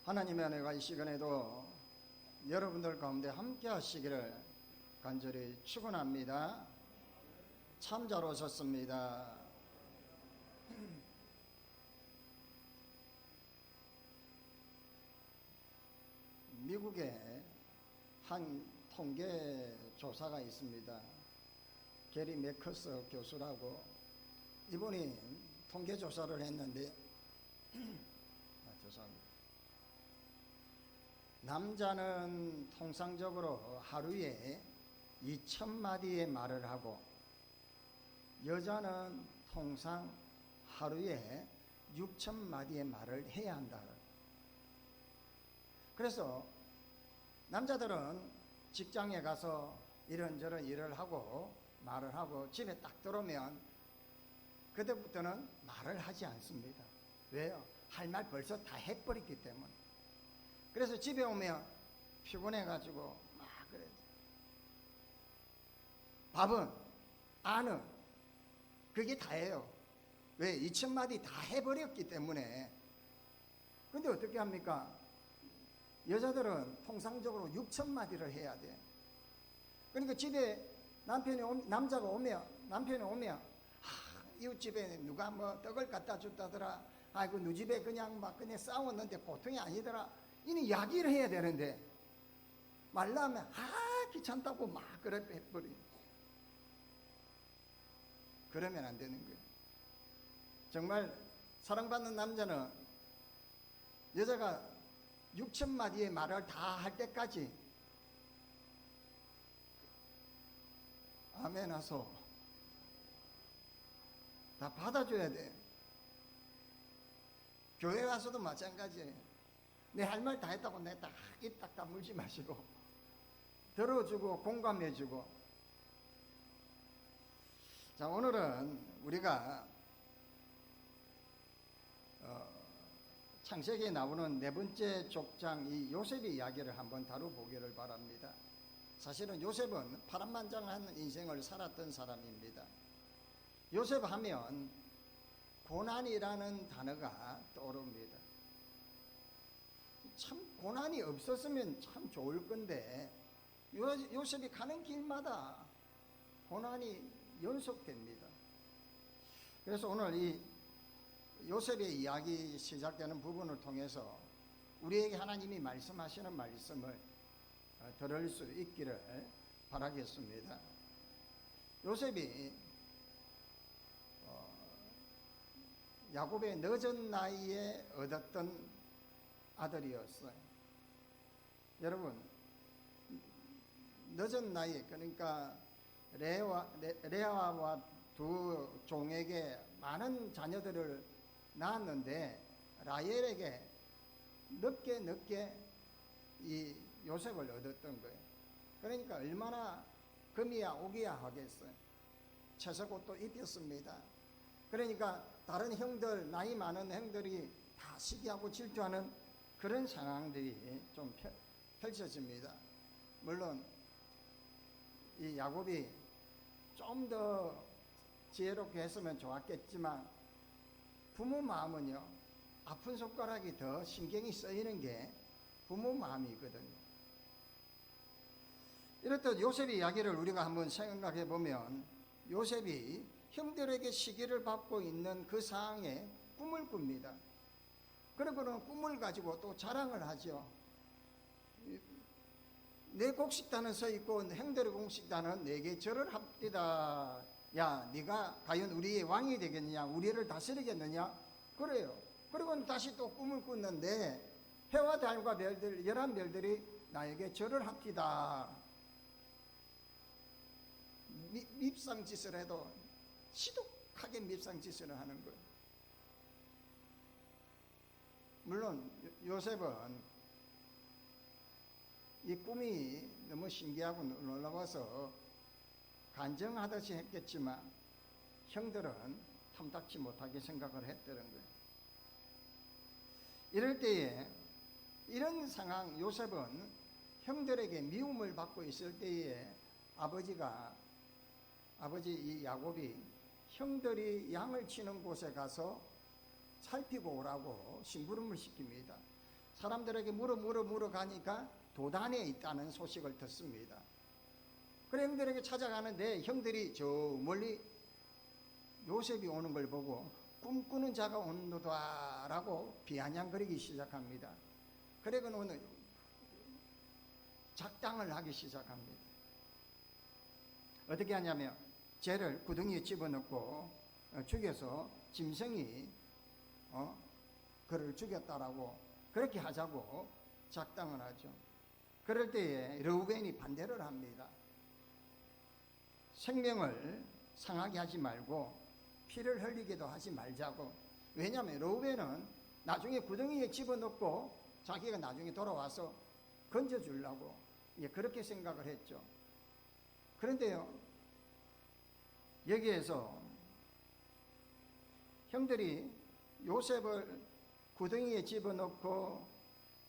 하나님의 은혜가 이 시간에도 여러분들 가운데 함께 하시기를 간절히 축원합니다. 참 잘 오셨습니다. 미국에 한 통계 조사가 있습니다. 게리 메커스 교수라고 이분이 통계 조사를 했는데 죄송합니다. 남자는 통상적으로 하루에 2,000마디의 말을 하고 여자는 통상 하루에 6,000마디의 말을 해야 한다. 그래서 남자들은 직장에 가서 이런저런 일을 하고 말을 하고 집에 딱 들어오면 그때부터는 말을 하지 않습니다. 왜요? 할 말 벌써 다 해버렸기 때문에. 그래서 집에 오면 피곤해가지고 막 그래. 밥은 안은 그게 다예요. 왜? 2,000마디 다 해버렸기 때문에. 근데 어떻게 합니까? 여자들은 통상적으로 6,000마디를 해야 돼. 그러니까 집에 남자가 오면 남편이 오면 이웃집에 누가 뭐 떡을 갖다 줬다더라. 아이고 누 집에 그냥 싸웠는데 보통이 아니더라. 이는 이야기를 해야 되는데 말라면 귀찮다고 막 그래 해버리. 그러면 안 되는 거예요. 정말 사랑받는 남자는 여자가 6,000마디의 말을 다 할 때까지 아멘 하소 다 받아줘야 돼. 교회 와서도 마찬가지예요. 내 할 말 다 했다고 내 입 딱 다물지 마시고 들어주고 공감해주고. 자, 오늘은 우리가 창세기에 나오는 네 번째 족장 이 요셉의 이야기를 한번 다뤄보기를 바랍니다. 사실은 요셉은 파란만장한 인생을 살았던 사람입니다. 요셉 하면 고난이라는 단어가 떠오릅니다. 참 고난이 없었으면 참 좋을 건데 요셉이 가는 길마다 고난이 연속됩니다. 그래서 오늘 이 요셉의 이야기 시작되는 부분을 통해서 우리에게 하나님이 말씀하시는 말씀을 들을 수 있기를 바라겠습니다. 요셉이 야곱의 늦은 나이에 얻었던 아들이었어요. 여러분, 늦은 나이에, 그러니까 레아와 두 종에게 많은 자녀들을 낳았는데 라헬에게 늦게 이 요셉을 얻었던 거예요. 그러니까 얼마나 금이야 오기야 하겠어요. 채석옷도 입혔습니다. 그러니까 다른 형들, 나이 많은 형들이 다 시기하고 질투하는 그런 상황들이 좀 펼쳐집니다. 물론 이 야곱이 좀 더 지혜롭게 했으면 좋았겠지만 부모 마음은요, 아픈 손가락이 더 신경이 쓰이는 게 부모 마음이거든요. 이렇듯 요셉의 이야기를 우리가 한번 생각해 보면 요셉이 형들에게 시기를 받고 있는 그 상황에 꿈을 꿉니다. 그러고는 꿈을 가지고 또 자랑을 하죠. 내 곡식단은 서 있고 형들의 곡식단은 내게 절을 합디다. 야, 네가 과연 우리의 왕이 되겠느냐, 우리를 다스리겠느냐, 그래요. 그리고는 다시 또 꿈을 꿨는데 해와 달과 별들, 11별들이 나에게 절을 합디다. 밉상짓을 해도 시독하게 밉상짓을 하는 거예요. 물론 요셉은 이 꿈이 너무 신기하고 놀라워서 간증하듯이 했겠지만 형들은 탐탁치 못하게 생각을 했다는 거예요. 이럴 때에 이런 상황, 요셉은 형들에게 미움을 받고 있을 때에 아버지 이 야곱이 형들이 양을 치는 곳에 가서 살피고 오라고 심부름을 시킵니다. 사람들에게 물어 가니까 도단에 있다는 소식을 듣습니다. 그래 형들에게 찾아가는데 형들이 저 멀리 요셉이 오는 걸 보고 꿈꾸는 자가 온도다라고 비아냥거리기 시작합니다. 그래 그는 작당을 하기 시작합니다. 어떻게 하냐면 쟤를 구덩이에 집어넣고 죽여서 짐승이 그를 죽였다라고 그렇게 하자고 작당을 하죠. 그럴 때에 르우벤이 반대를 합니다. 생명을 상하게 하지 말고 피를 흘리기도 하지 말자고. 왜냐하면 르우벤은 나중에 구덩이에 집어넣고 자기가 나중에 돌아와서 건져주려고 그렇게 생각을 했죠. 그런데요, 여기에서 형들이 요셉을 구덩이에 집어넣고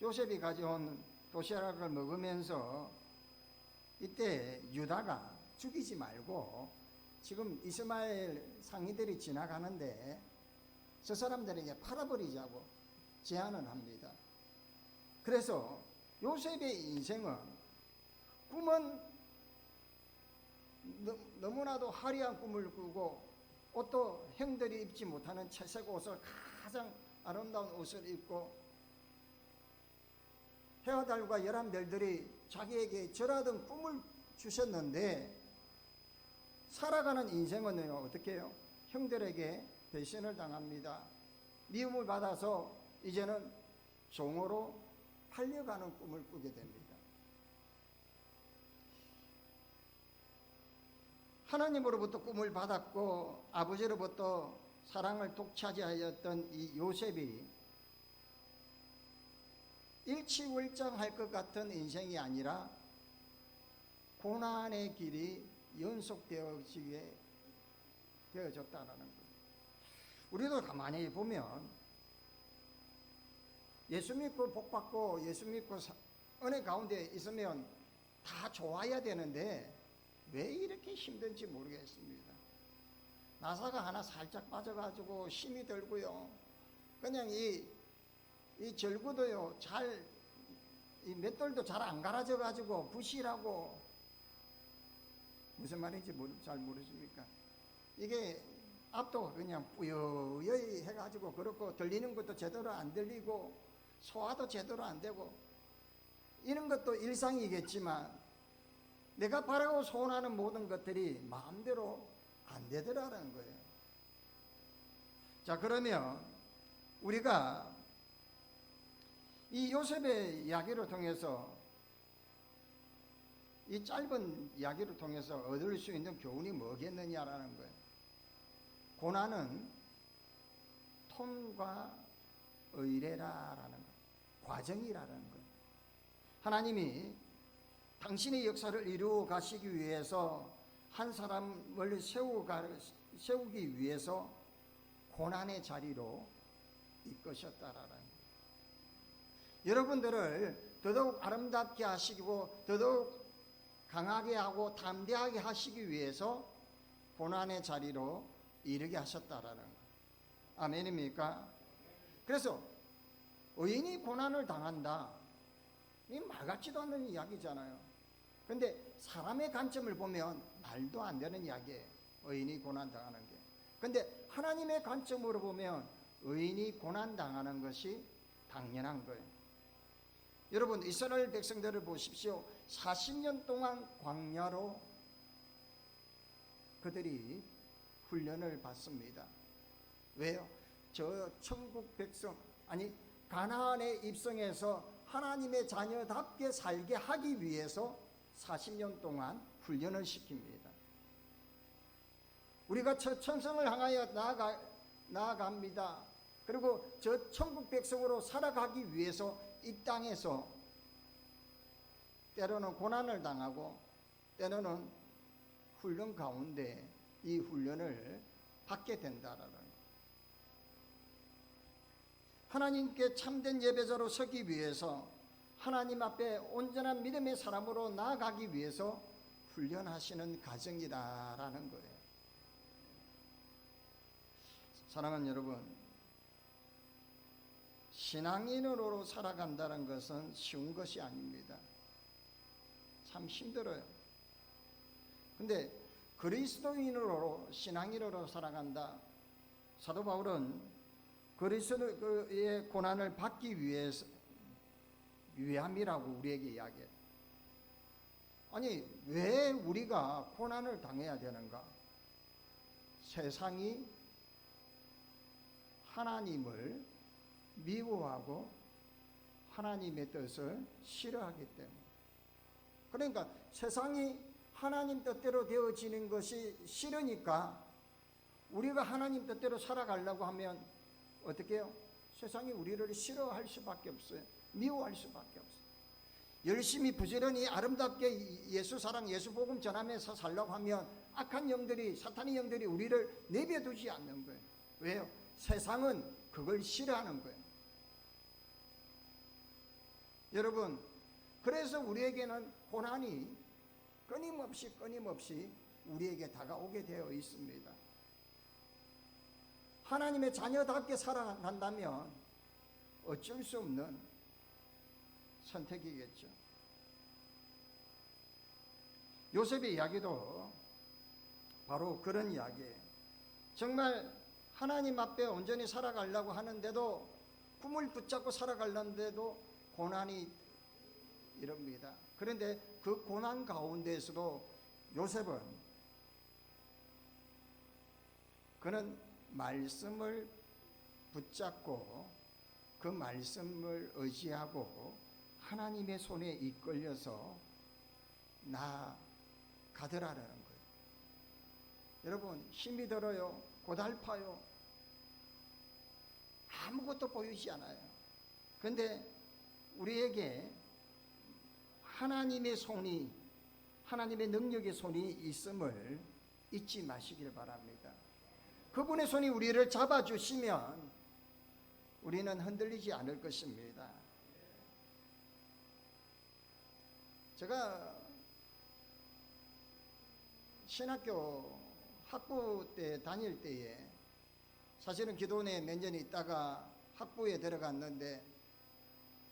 요셉이 가져온 도시락을 먹으면서 이때 유다가 죽이지 말고 지금 이스마엘 상인들이 지나가는데 저 사람들에게 팔아버리자고 제안을 합니다. 그래서 요셉의 인생은 꿈은 너무나도 화려한 꿈을 꾸고 옷도 형들이 입지 못하는 채색 옷을 가장 아름다운 옷을 입고 해와 달과 열암별들이 자기에게 절하던 꿈을 주셨는데 살아가는 인생은요 어떻게 해요? 형들에게 배신을 당합니다. 미움을 받아서 이제는 종으로 팔려가는 꿈을 꾸게 됩니다. 하나님으로부터 꿈을 받았고 아버지로부터 사랑을 독차지하였던 이 요셉이 일취월장할 것 같은 인생이 아니라 고난의 길이 연속되어지게 되어졌다는 거예요. 우리도 가만히 보면 예수 믿고 복받고 예수 믿고 은혜 가운데 있으면 다 좋아야 되는데 왜 이렇게 힘든지 모르겠습니다. 나사가 하나 살짝 빠져가지고 힘이 들고요. 그냥 이 절구도요 이 맷돌도 잘 안 갈아져가지고 부실하고 무슨 말인지 잘 모르십니까? 이게 앞도가 그냥 뿌여이 해가지고 그렇고 들리는 것도 제대로 안 들리고 소화도 제대로 안 되고 이런 것도 일상이겠지만 내가 바라고 소원하는 모든 것들이 마음대로 안 되더라는 거예요. 자, 그러면 우리가 이 요셉의 이야기를 통해서 이 짧은 이야기를 통해서 얻을 수 있는 교훈이 뭐겠느냐라는 거예요. 고난은 통과 의례라라는 것, 과정이라는 것. 하나님이 당신의 역사를 이루어 가시기 위해서 한 사람을 세우기 위해서 고난의 자리로 이끄셨다라는 거예요. 여러분들을 더더욱 아름답게 하시고 더더욱 강하게 하고 담대하게 하시기 위해서 고난의 자리로 이르게 하셨다라는 거예요. 아멘입니까? 그래서 의인이 고난을 당한다. 이 말 같지도 않는 이야기잖아요. 근데 사람의 관점을 보면 말도 안 되는 이야기예요. 의인이 고난 당하는 게. 근데 하나님의 관점으로 보면 의인이 고난 당하는 것이 당연한 거예요. 여러분 이스라엘 백성들을 보십시오. 40년 동안 광야로 그들이 훈련을 받습니다. 왜요? 저 천국 백성 가나안에 입성해서 하나님의 자녀답게 살게 하기 위해서 40년 동안 훈련을 시킵니다. 우리가 저 천성을 향하여 나아갑니다. 그리고 저 천국 백성으로 살아가기 위해서 이 땅에서 때로는 고난을 당하고 때로는 훈련 가운데 이 훈련을 받게 된다라는 것. 하나님께 참된 예배자로 서기 위해서 하나님 앞에 온전한 믿음의 사람으로 나아가기 위해서 훈련하시는 과정이다라는 거예요. 사랑하는 여러분, 신앙인으로 살아간다는 것은 쉬운 것이 아닙니다. 참 힘들어요. 근데 그리스도인으로 신앙인으로 살아간다. 사도 바울은 그리스도의 고난을 받기 위함이라고 우리에게 이야기해요. 아니, 왜 우리가 고난을 당해야 되는가? 세상이 하나님을 미워하고 하나님의 뜻을 싫어하기 때문에. 그러니까 세상이 하나님 뜻대로 되어지는 것이 싫으니까 우리가 하나님 뜻대로 살아가려고 하면 어떻게 해요? 세상이 우리를 싫어할 수밖에 없어요. 미워할 수밖에 없어요. 열심히 부지런히 아름답게 예수 사랑 예수 복음 전하면서 살려고 하면 악한 영들이, 사탄의 영들이 우리를 내버려두지 않는 거예요. 왜요? 세상은 그걸 싫어하는 거예요. 여러분, 그래서 우리에게는 고난이 끊임없이 우리에게 다가오게 되어 있습니다. 하나님의 자녀답게 살아간다면 어쩔 수 없는 선택이겠죠. 요셉의 이야기도 바로 그런 이야기예요. 정말 하나님 앞에 온전히 살아가려고 하는데도, 꿈을 붙잡고 살아가려는데도 고난이 이럽니다. 그런데 그 고난 가운데에서도 요셉은 그는 말씀을 붙잡고 그 말씀을 의지하고 하나님의 손에 이끌려서 나아가더라는 거예요. 여러분, 힘이 들어요. 고달파요. 아무것도 보이지 않아요. 그런데 우리에게 하나님의 손이, 하나님의 능력의 손이 있음을 잊지 마시길 바랍니다. 그분의 손이 우리를 잡아주시면 우리는 흔들리지 않을 것입니다. 제가 신학교 학부 때 다닐 때에 사실은 기도원에 몇 년 있다가 학부에 들어갔는데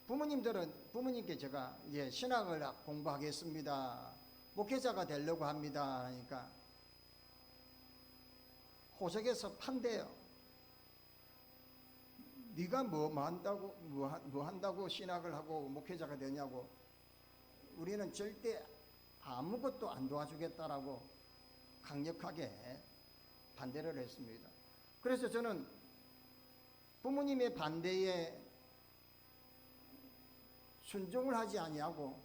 부모님께 제가 신학을 공부하겠습니다, 목회자가 되려고 합니다 하니까 호적에서 판대요. 네가 뭐 한다고 신학을 하고 목회자가 되냐고. 우리는 절대 아무것도 안 도와주겠다라고 강력하게 반대를 했습니다. 그래서 저는 부모님의 반대에 순종을 하지 아니하고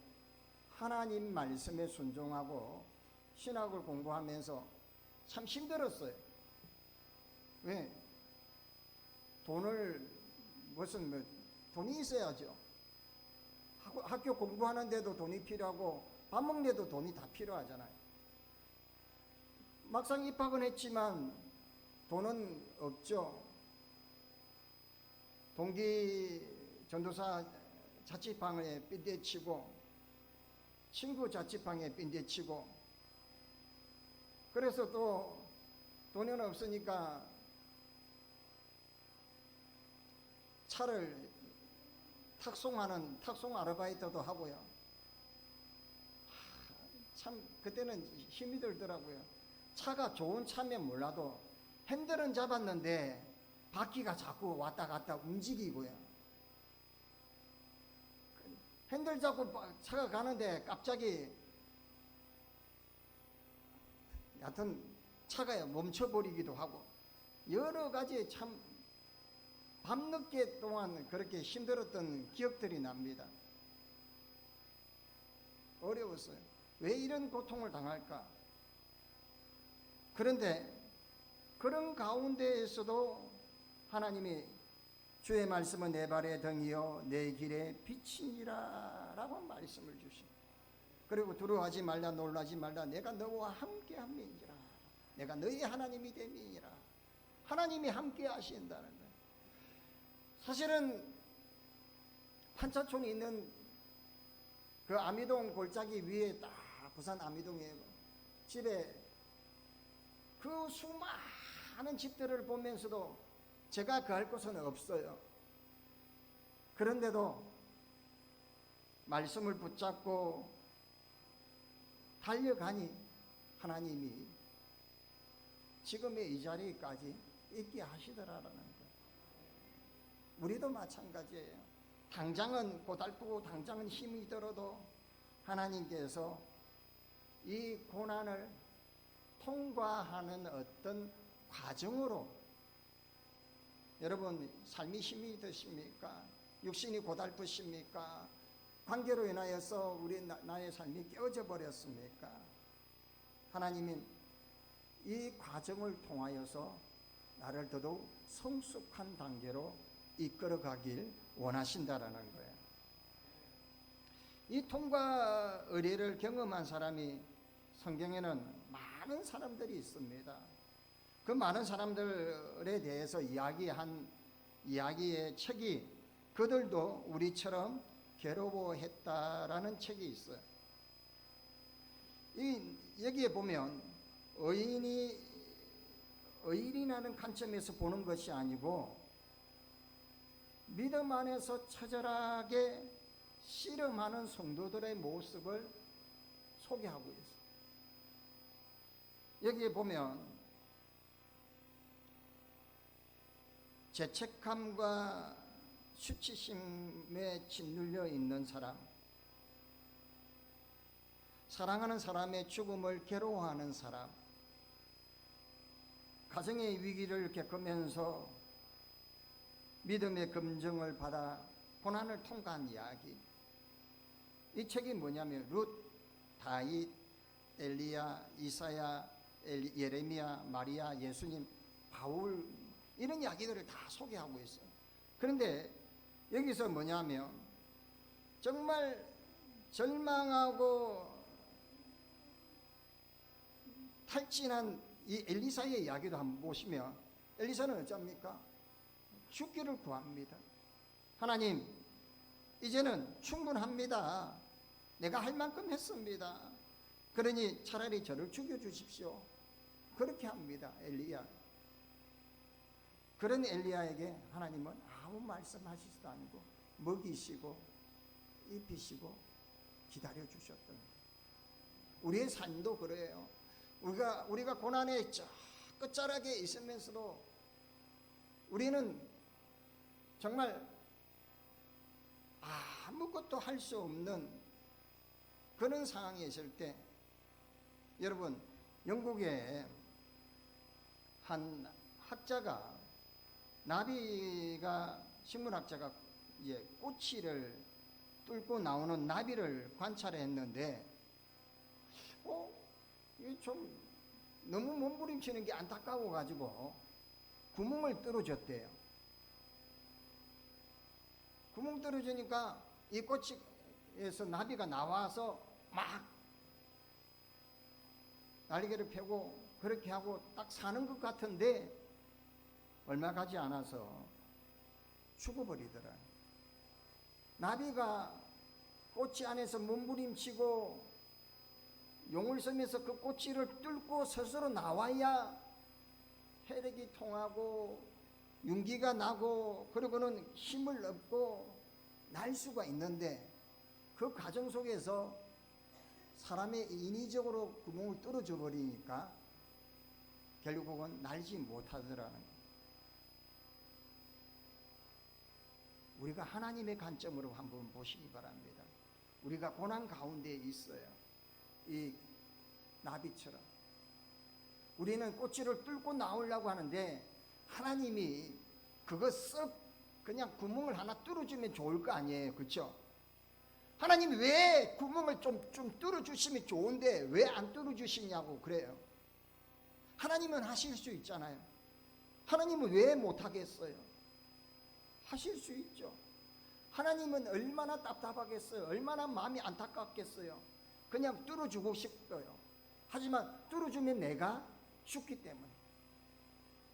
하나님 말씀에 순종하고 신학을 공부하면서 참 힘들었어요. 왜? 돈이 있어야죠. 학교 공부하는데도 돈이 필요하고 밥 먹는데도 돈이 다 필요하잖아요. 막상 입학은 했지만 돈은 없죠. 동기 전도사 자취방에 빈대치고 친구 자취방에 빈대치고, 그래서 또 돈은 없으니까 차를 탁송 아르바이트도 하고요. 참 그때는 힘이 들더라고요. 차가 좋은 차면 몰라도 핸들은 잡았는데 바퀴가 자꾸 왔다 갔다 움직이고요. 핸들 잡고 차가 가는데 갑자기 여하튼 차가 멈춰버리기도 하고, 여러 가지 참 밤늦게 동안 그렇게 힘들었던 기억들이 납니다. 어려웠어요. 왜 이런 고통을 당할까? 그런데 그런 가운데에서도 하나님이 주의 말씀은 내 발의 등이요 내 길의 빛이니라 라고 말씀을 주십니다. 그리고 두려워하지 말라, 놀라지 말라, 내가 너와 함께 함이니라. 내가 너희 하나님이 됨이니라. 하나님이 함께 하신다는 거예요. 사실은 판차촌이 있는 그 아미동 골짜기 위에 딱 부산 아미동에 집에 그 수많은 집들을 보면서도 제가 그 할 곳은 없어요. 그런데도 말씀을 붙잡고 달려가니 하나님이 지금의 이 자리까지 있게 하시더라라는 거예요. 우리도 마찬가지예요. 당장은 고달프고 당장은 힘이 들어도 하나님께서 이 고난을 통과하는 어떤 과정으로, 여러분 삶이 힘이 드십니까? 육신이 고달프십니까? 관계로 인하여서 나의 삶이 깨어져 버렸습니까? 하나님은 이 과정을 통하여서 나를 더더욱 성숙한 단계로 이끌어가길 원하신다라는 거예요. 이 통과 의례를 경험한 사람이 성경에는 많은 사람들이 있습니다. 그 많은 사람들에 대해서 이야기한 이야기의 책이, 그들도 우리처럼 괴로워했다라는 책이 있어요. 여기에 보면 의인이라는 관점에서 보는 것이 아니고 믿음 안에서 처절하게 씨름하는 성도들의 모습을 소개하고 있어요. 여기에 보면 죄책감과 수치심에 짓눌려 있는 사람, 사랑하는 사람의 죽음을 괴로워하는 사람, 가정의 위기를 겪으면서 믿음의 검증을 받아 고난을 통과한 이야기. 이 책이 뭐냐면 룻, 다윗, 엘리야, 이사야, 예레미야, 마리아, 예수님, 바울, 이런 이야기들을 다 소개하고 있어요. 그런데 여기서 뭐냐면 정말 절망하고 탈진한 이 엘리사의 이야기도 한번 보시면, 엘리사는 어쩝니까? 죽기를 구합니다. 하나님, 이제는 충분합니다. 내가 할 만큼 했습니다. 그러니 차라리 저를 죽여주십시오. 그렇게 합니다. 엘리야. 그런 엘리야에게 하나님은 아무 말씀하시지도 않고 먹이시고 입히시고 기다려주셨던 거예요. 우리의 삶도 그래요. 우리가 고난의 저 끝자락에 있으면서도 우리는 정말 아무것도 할 수 없는 그런 상황에 있을 때, 여러분 영국의 한 학자가, 나비가, 식물학자가 이제 꼬치를 뚫고 나오는 나비를 관찰했는데 이게 좀 너무 몸부림치는 게 안타까워 가지고 구멍을 뚫어줬대요. 구멍 뚫어주니까 이 꼬치에서 나비가 나와서 막 날개를 펴고 그렇게 하고 딱 사는 것 같은데 얼마 가지 않아서 죽어버리더라. 나비가 꼬치 안에서 몸부림치고 용을 쓰면서 그 꼬치를 뚫고 스스로 나와야 혈액이 통하고 윤기가 나고 그러고는 힘을 얻고 날 수가 있는데, 그 과정 속에서 사람의 인위적으로 구멍을 뚫어져 버리니까 결국은 날지 못하더라는 거예요. 우리가 하나님의 관점으로 한번 보시기 바랍니다. 우리가 고난 가운데 있어요. 이 나비처럼 우리는 꼬치를 뚫고 나오려고 하는데 하나님이 그거 썩 그냥 구멍을 하나 뚫어주면 좋을 거 아니에요. 그렇죠? 하나님이 왜 구멍을 좀 뚫어주시면 좋은데 왜 안 뚫어주시냐고 그래요. 하나님은 하실 수 있잖아요. 하나님은 왜 못하겠어요? 하실 수 있죠. 하나님은 얼마나 답답하겠어요. 얼마나 마음이 안타깝겠어요. 그냥 뚫어주고 싶어요. 하지만 뚫어주면 내가 죽기 때문에,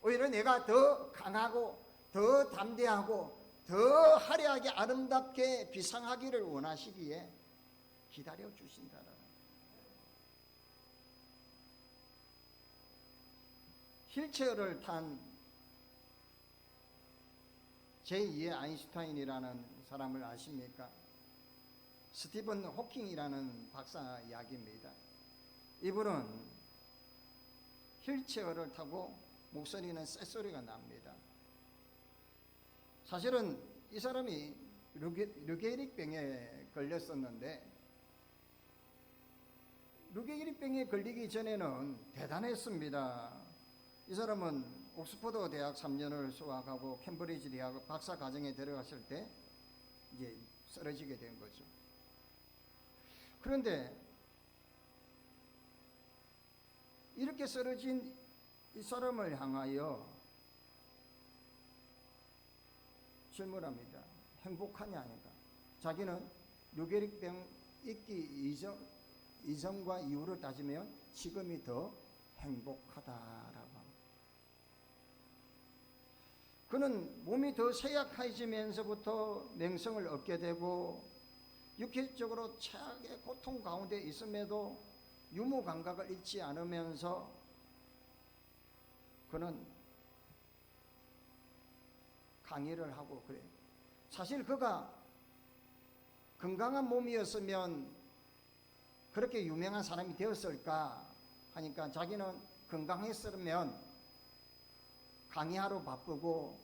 오히려 내가 더 강하고 더 담대하고 더 화려하게 아름답게 비상하기를 원하시기에 기다려 주신다라는 거예요. 휠체어를 탄 제2의 아인슈타인이라는 사람을 아십니까? 스티븐 호킹이라는 박사 이야기입니다. 이분은 휠체어를 타고 목소리는 쇳소리가 납니다. 사실은 이 사람이 르게릭병에 걸렸었는데, 르게릭병에 걸리기 전에는 대단했습니다. 이 사람은 옥스퍼드 대학 3년을 수학하고 캠브리지 대학 박사 과정에 들어갔을 때 이제 쓰러지게 된 거죠. 그런데 이렇게 쓰러진 이 사람을 향하여 질문합니다. 행복하냐 아닌가? 자기는 르게릭병 있기 이전과 이후를 따지면 지금이 더 행복하다라고 합니다. 그는 몸이 더 쇠약해지면서부터 명성을 얻게 되고 육체적으로 최악의 고통 가운데 있음에도 유무 감각을 잃지 않으면서 그는 강의를 하고 그래요. 사실 그가 건강한 몸이었으면 그렇게 유명한 사람이 되었을까 하니까 자기는 건강했으면 강의하러 바쁘고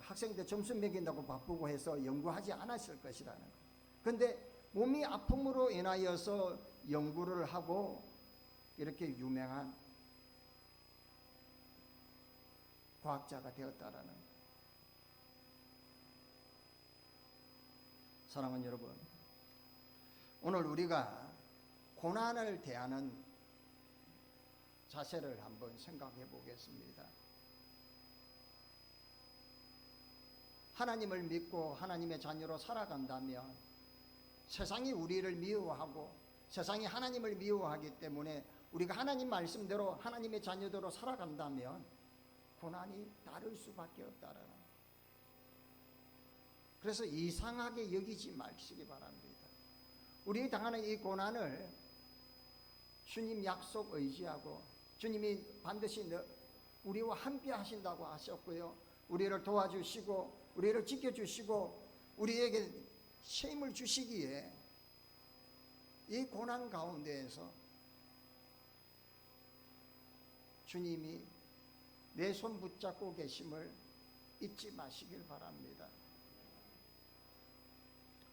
학생들 점수 매긴다고 바쁘고 해서 연구하지 않았을 것이라는 거예요. 그런데 몸이 아픔으로 인하여서 연구를 하고 이렇게 유명한 과학자가 되었다라는 거예요. 사랑하는 여러분, 오늘 우리가 고난을 대하는 자세를 한번 생각해 보겠습니다. 하나님을 믿고 하나님의 자녀로 살아간다면 세상이 우리를 미워하고 세상이 하나님을 미워하기 때문에 우리가 하나님 말씀대로 하나님의 자녀대로 살아간다면 고난이 따를 수밖에 없다라는 거예요. 그래서 이상하게 여기지 마시기 바랍니다. 우리 당하는 이 고난을 주님 약속 의지하고 주님이 반드시 우리와 함께 하신다고 하셨고요. 우리를 도와주시고 우리를 지켜주시고 우리에게 힘을 주시기에 이 고난 가운데에서 주님이 내 손 붙잡고 계심을 잊지 마시길 바랍니다.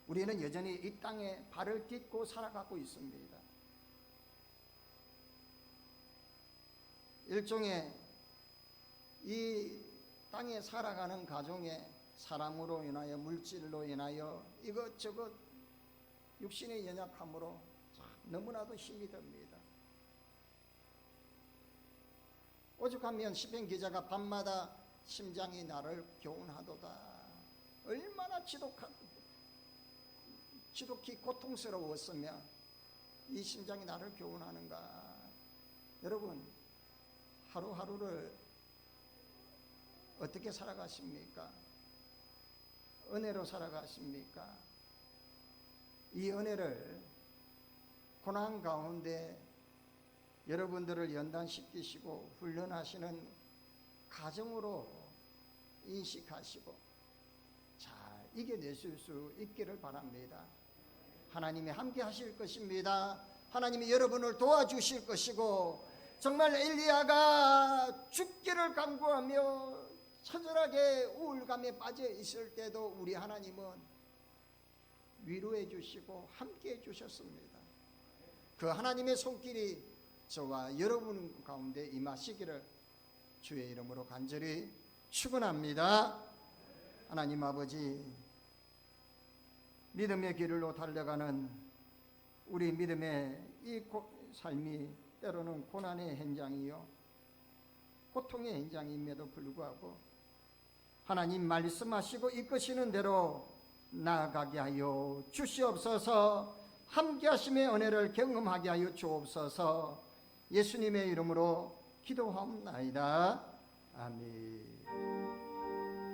우리는 여전히 이 땅에 발을 딛고 살아가고 있습니다. 일종의 이 땅에 살아가는 가정에 사람으로 인하여 물질로 인하여 이것저것 육신의 연약함으로 너무나도 힘이 듭니다. 오죽하면 시편 기자가 밤마다 심장이 나를 교훈하도다. 얼마나 지독히 고통스러웠으면 이 심장이 나를 교훈하는가. 여러분, 하루하루를 어떻게 살아가십니까? 은혜로 살아가십니까? 이 은혜를 고난 가운데 여러분들을 연단시키시고 훈련하시는 가정으로 인식하시고 잘 이겨내실 수 있기를 바랍니다. 하나님이 함께 하실 것입니다. 하나님이 여러분을 도와주실 것이고 정말 엘리야가 죽기를 간구하며 처절하게 우울감에 빠져 있을 때도 우리 하나님은 위로해 주시고 함께 해 주셨습니다. 그 하나님의 손길이 저와 여러분 가운데 임하시기를 주의 이름으로 간절히 축원합니다. 하나님 아버지, 믿음의 길로 달려가는 우리 믿음의 이 삶이 때로는 고난의 현장이요 고통의 현장임에도 불구하고 하나님 말씀하시고 이끄시는 대로 나아가게 하여 주시옵소서. 함께 하심의 은혜를 경험하게 하여 주옵소서. 예수님의 이름으로 기도하옵나이다. 아멘.